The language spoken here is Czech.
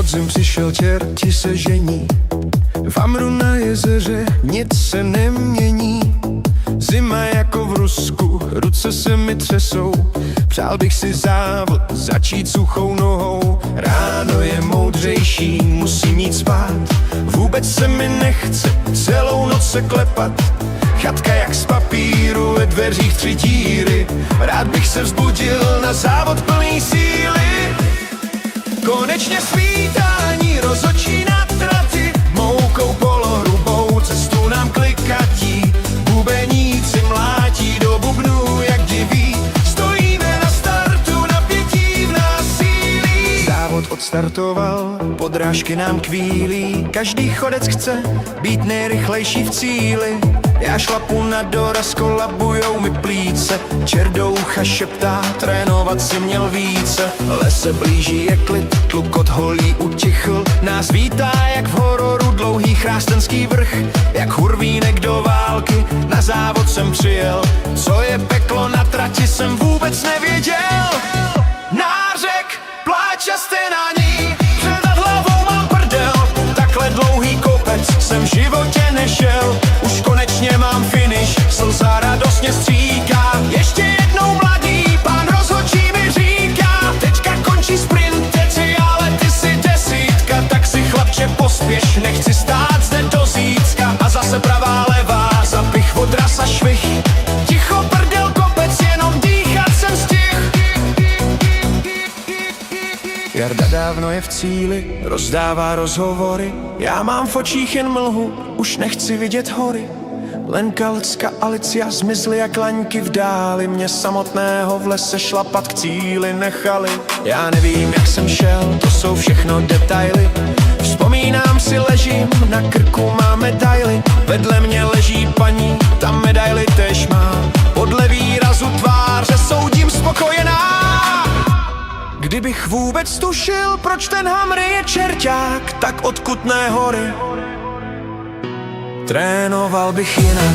Podzim přišel, čerti se žení, v Amru na jezeře nic se nemění. Zima jako v Rusku, ruce se mi třesou, přál bych si závod začít suchou nohou. Ráno je moudřejší, musím jít spát, vůbec se mi nechce celou noc se klepat. Chatka jak z papíru, ve dveřích 3 díry, rád bych se vzbudil na závod plný síly. Konečně svítání rozhočí na traty, moukou polohrubou cestu nám klikatí. Bubeníci mlátí do bubnů jak diví, stojíme na startu, napětí v nás sílí. Závod odstartoval, podrážky nám kvílí, každý chodec chce být nejrychlejší v cíli. Já šlapu na doraz, kolabujou mi plíce, čert do ucha šeptá, trénovat si měl více. Les se blíží, je klid, tlukot holí utichl, nás vítá jak v hororu dlouhý chrástenský vrch. Jak hurvínek do války, na závod jsem přijel, co je peklo na trati jsem vůbec nevěděl. Nářek, pláč a jste na ní, před hlavou mám prdel, takhle dlouhý kopec jsem v životě nešel. Už konečně mám finish, slza radostně stříká, ještě jednou mladý pán rozhodčí mi říká. Teďka končí sprint, teci, ale ty si desítka, tak si chlapče pospěš, nechci stát zde do zítřka. A zase pravá levá, zapich odraz a švih, ticho prdel kopec, jenom dýchat jsem stih. Jarda dávno je v cíli, rozdává rozhovory, já mám v očích jen mlhu, už nechci vidět hory. Lenka, Lucka, Alicia zmizly jak laňky v dáli, mě samotného v lese šlapat k cíli nechali. Já nevím, jak jsem šel, to jsou všechno detaily, vzpomínám si, ležím, na krku mám medaily. Vedle mě leží paní, ta medaily též má, podle výrazu tváře soudím spokojená. Kdybych vůbec tušil, proč ten Hamry je čerťák, tak od Kutné Hory trénoval bych jinak.